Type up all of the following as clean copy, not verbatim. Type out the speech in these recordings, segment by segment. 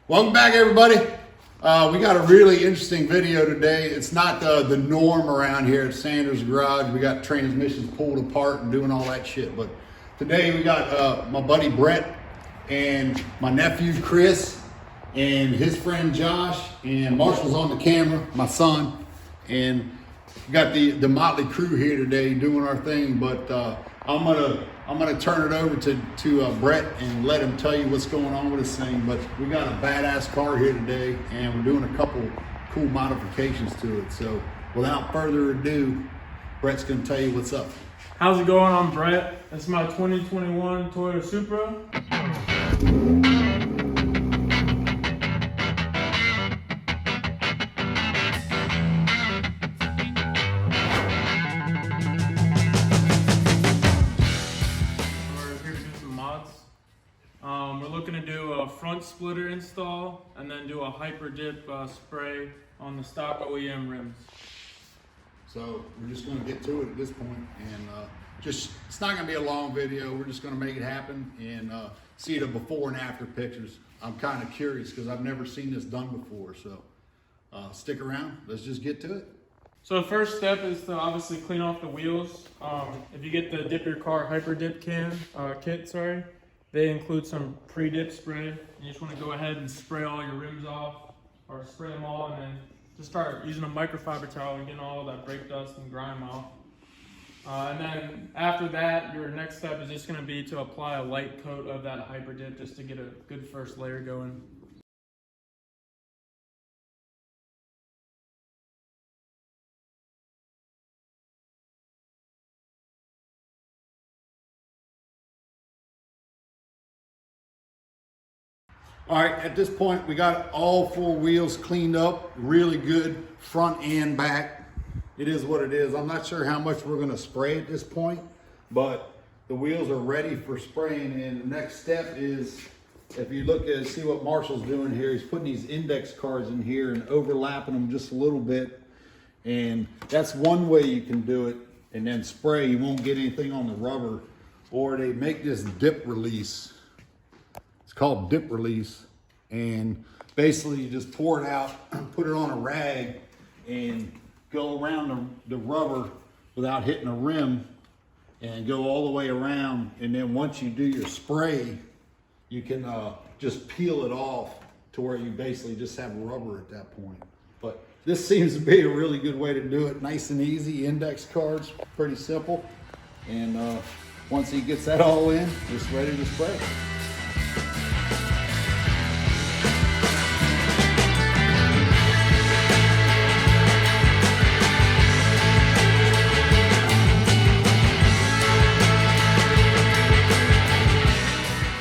Welcome back, everybody. We got a really interesting video today. It's not the norm around here at Sanders Garage. We got transmissions pulled apart and doing all that shit. But today we got my buddy Brett and my nephew Chris and his friend Josh, and Marshall's on the camera, my son, and we got the motley crew here today doing our thing. But I'm gonna turn it over to Brett and let him tell you what's going on with this thing. But we got a badass car here today, and we're doing a couple cool modifications to it. So without further ado, Brett's gonna tell you what's up. How's it going? I'm Brett. It's my 2021 Toyota Supra. We're looking to do a front splitter install and then do a hyper dip spray on the stock OEM rims. So we're just going to get to it at this point, and it's not going to be a long video. We're just going to make it happen and see the before and after pictures. I'm kind of curious because I've never seen this done before. So stick around. Let's just get to it. So the first step is to obviously clean off the wheels. If you get the Dip Your Car hyper dip kit, they include some pre-dip spray. You just want to go ahead and spray all your rims off, or spray them all, and then just start using a microfiber towel and getting all of that brake dust and grime off. And then after that, your next step is just going to be to apply a light coat of that hyper dip just to get a good first layer going. All right, at this point, we got all four wheels cleaned up, really good, front and back. It is what it is. I'm not sure how much we're gonna spray at this point, but the wheels are ready for spraying. And the next step is, if you look at, see what Marshall's doing here, he's putting these index cards in here and overlapping them just a little bit. And that's one way you can do it. And then spray, you won't get anything on the rubber. Or they make this dip release. Called dip release, and basically you just pour it out, put it on a rag, and go around the rubber without hitting a rim, and go all the way around. And then once you do your spray, you can just peel it off to where you basically just have rubber at that point. But this seems to be a really good way to do it. Nice and easy, index cards, pretty simple. And once he gets that all in, just ready to spray.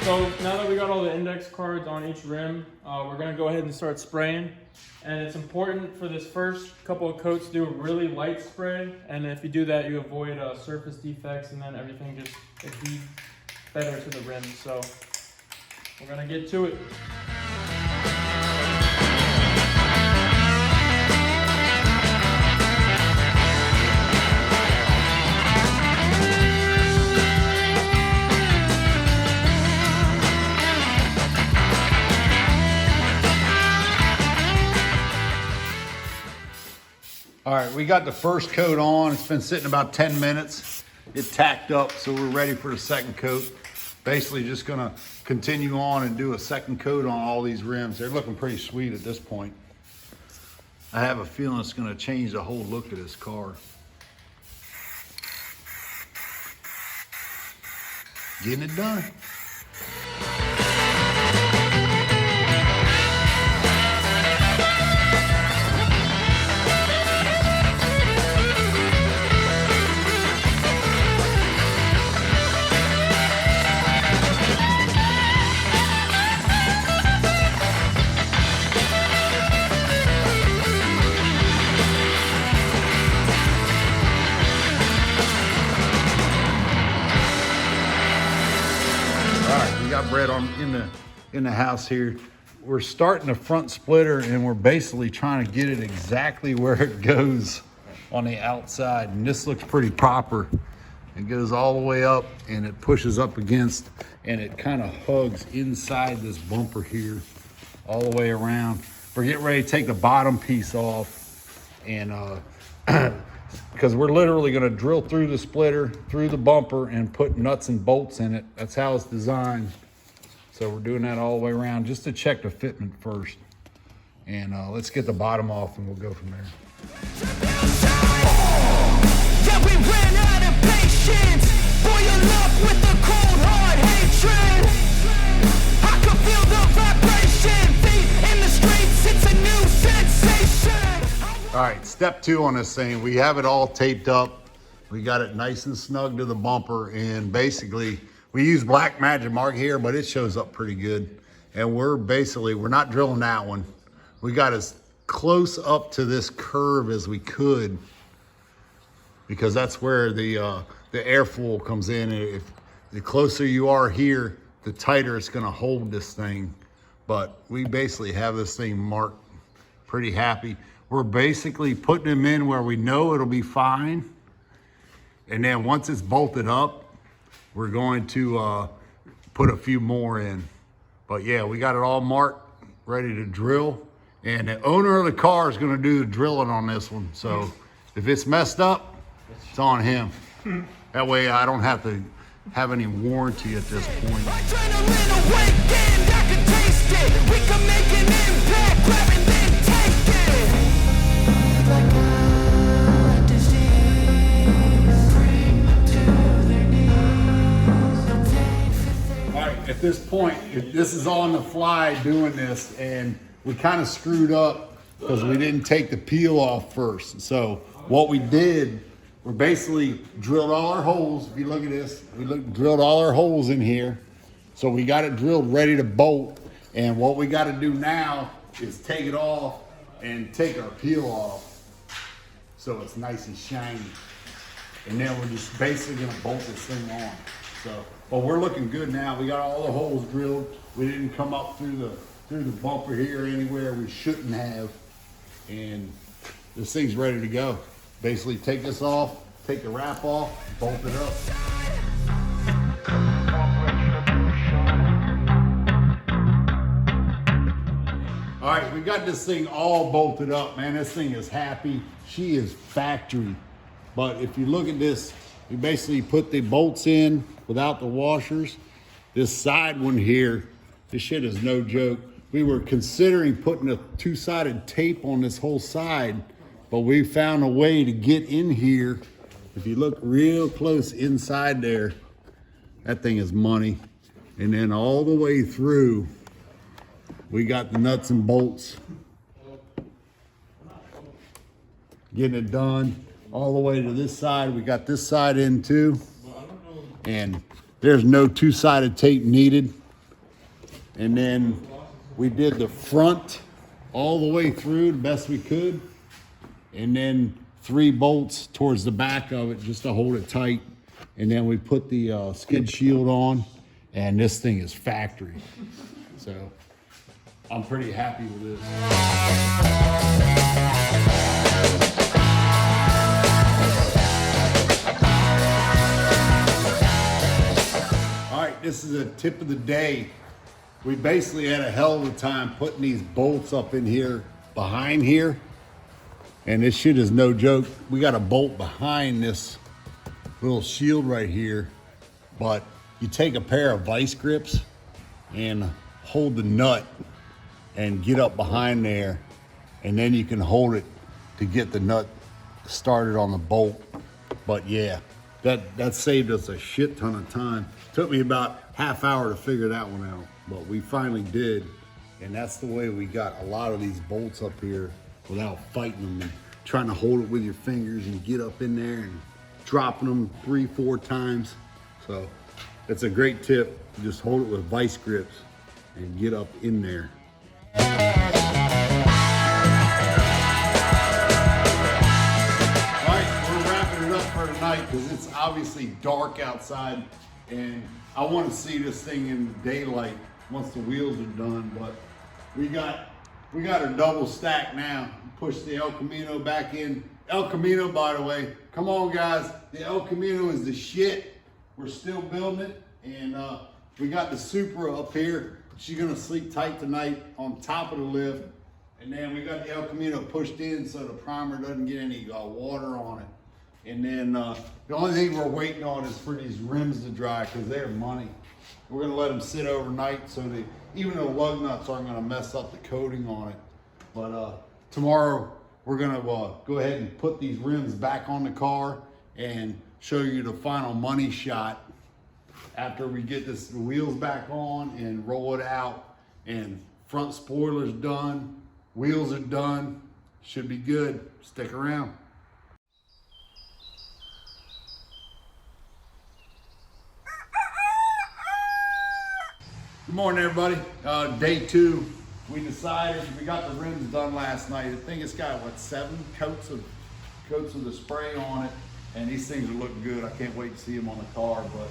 So now that we got all the index cards on each rim, we're going to go ahead and start spraying. And it's important for this first couple of coats to do a really light spray. And if you do that, you avoid surface defects, and then everything just adheres better to the rim. So we're going to get to it. All right, we got the first coat on. It's been sitting about 10 minutes. It tacked up, so we're ready for the second coat. Basically just gonna continue on and do a second coat on all these rims. They're looking pretty sweet at this point. I have a feeling it's gonna change the whole look of this car. Getting it done. Got Brett in the house here. We're starting the front splitter, and we're basically trying to get it exactly where it goes on the outside. And this looks pretty proper. It goes all the way up, and it pushes up against, and it kind of hugs inside this bumper here. all the way around. We're getting ready to take the bottom piece off, and because we're literally going to drill through the splitter, through the bumper, and put nuts and bolts in it. That's how it's designed. So we're doing that all the way around just to check the fitment first. And let's get the bottom off and we'll go from there. Yeah, we ran out of patience. Boil up with the cold hard hatred. I can feel the vibration. Feet in the streets, it's a new sensation. All right, step 2 on this thing. We have it all taped up. We got it nice and snug to the bumper, and basically we use Black Magic Mark here, but it shows up pretty good. And we're not drilling that one. We got as close up to this curve as we could, because that's where the airflow comes in. If the closer you are here, the tighter it's gonna hold this thing. But we basically have this thing marked pretty happy. We're basically putting them in where we know it'll be fine. And then once it's bolted up, we're going to put a few more in. But yeah, we got it all marked, ready to drill. And the owner of the car is gonna do the drilling on this one. So if it's messed up, it's on him. That way I don't have to have any warranty at this point. Adrenaline awakened, I can taste it. We can make an impact, grab it, then take it. Like a disease, bring to their knees. All right, at this point, this is on the fly doing this, and we kind of screwed up because we didn't take the peel off first. So what we did, we basically drilled all our holes. If you look at this, drilled all our holes in here. So we got it drilled ready to bolt. And what we got to do now is take it off and take our peel off so it's nice and shiny. And then we're just basically gonna bolt this thing on. So, but we're looking good now. We got all the holes drilled. We didn't come up through the bumper here anywhere we shouldn't have. And this thing's ready to go. Basically take this off, take the wrap off, bolt it up. All right, we got this thing all bolted up, man. This thing is happy. She is factory. But if you look at this, we basically put the bolts in without the washers. This side one here, this shit is no joke. We were considering putting a 2-sided tape on this whole side, but we found a way to get in here. If you look real close inside there, that thing is money. And then all the way through, we got the nuts and bolts. Getting it done. All the way to this side. We got this side in too. And there's no 2-sided tape needed. And then we did the front all the way through the best we could. And then 3 bolts towards the back of it just to hold it tight. And then we put the skid shield on, and this thing is factory. So I'm pretty happy with this. All right, this is a tip of the day. We basically had a hell of a time putting these bolts up in here, behind here. And this shit is no joke. We got a bolt behind this little shield right here. But you take a pair of vice grips and hold the nut and get up behind there. And then you can hold it to get the nut started on the bolt. But yeah, that saved us a shit ton of time. Took me about half hour to figure that one out, but we finally did. And that's the way we got a lot of these bolts up here without fighting them and trying to hold it with your fingers and get up in there and dropping them 3-4 times. So it's a great tip. Just hold it with vice grips and get up in there. All right, we're wrapping it up for tonight because it's obviously dark outside, and I want to see this thing in daylight once the wheels are done. But we got a double stack now. Push the El Camino back in. El Camino, by the way, come on guys, the El Camino is the shit. We're still building it, and we got the Supra up here. she's gonna sleep tight tonight on top of the lift. And then we got the El Camino pushed in so the primer doesn't get any water on it. And then the only thing we're waiting on is for these rims to dry because they're money. We're gonna let them sit overnight so they, even though lug nuts aren't gonna mess up the coating on it. But tomorrow we're gonna go ahead and put these rims back on the car and show you the final money shot after we get the wheels back on and roll it out, and front spoiler's done, wheels are done, should be good. Stick around. Good morning, everybody. Day 2. We decided, we got the rims done last night. I think it's got, what, 7 coats of the spray on it, and these things are looking good. I can't wait to see them on the car, but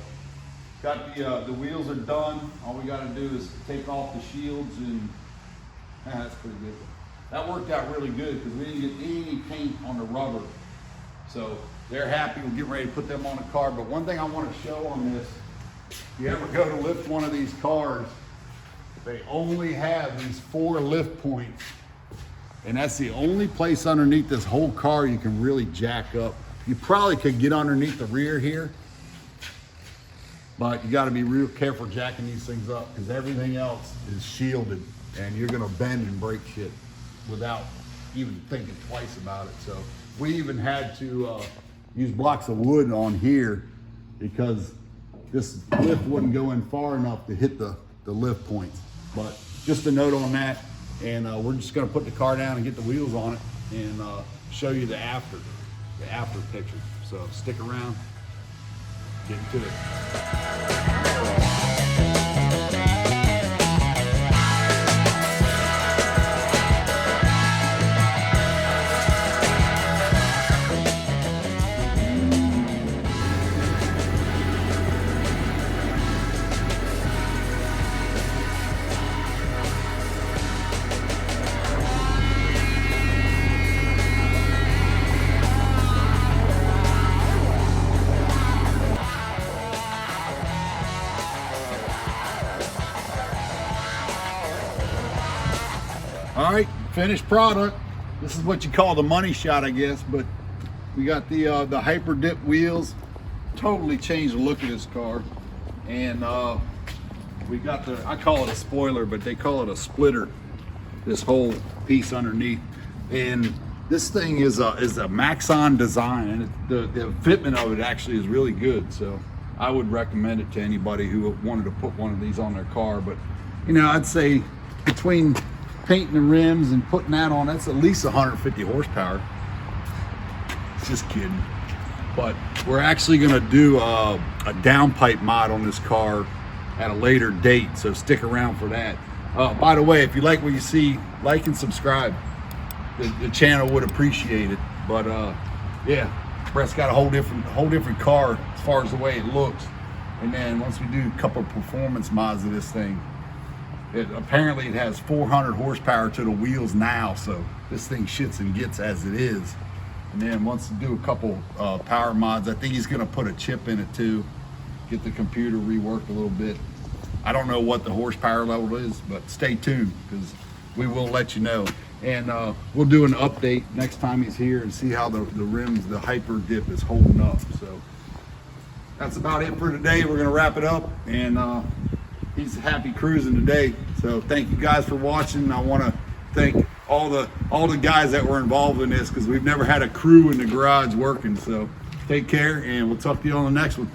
got the wheels are done. All we got to do is take off the shields, and that's pretty good. That worked out really good because we didn't get any paint on the rubber. So they're happy. We're getting ready to put them on the car. But one thing I want to show on this, if you ever go to lift one of these cars, they only have these 4 lift points. And that's the only place underneath this whole car you can really jack up. You probably could get underneath the rear here, but you got to be real careful jacking these things up because everything else is shielded and you're going to bend and break shit without even thinking twice about it. So we even had to use blocks of wood on here because this lift wouldn't go in far enough to hit the lift points. But just a note on that, and we're just going to put the car down and get the wheels on it and show you the after picture. So stick around, get into it. All right, finished product. This is what you call the money shot, I guess, but we got the hyper dip wheels. Totally changed the look of this car. And we got I call it a spoiler, but they call it a splitter, this whole piece underneath. And this thing is a Maxon design, and the fitment of it actually is really good. So I would recommend it to anybody who wanted to put one of these on their car. But you know, I'd say between painting the rims and putting that on, that's at least 150 horsepower. Just kidding. But we're actually gonna do a downpipe mod on this car at a later date, so stick around for that. By the way, if you like what you see, like and subscribe. The channel would appreciate it. But yeah, Brett's got a whole different car as far as the way it looks. And then once we do a couple of performance mods of this thing, apparently it has 400 horsepower to the wheels now, so this thing shits and gets as it is. And then once we do a couple power mods, I think he's gonna put a chip in it too, get the computer reworked a little bit. I don't know what the horsepower level is, but stay tuned because we will let you know. And we'll do an update next time he's here and see how the rims, the hyper dip is holding up. So that's about it for today. We're gonna wrap it up, and he's happy cruising today. So thank you guys for watching. I want to thank all the guys that were involved in this because we've never had a crew in the garage working. So take care, and we'll talk to you on the next one.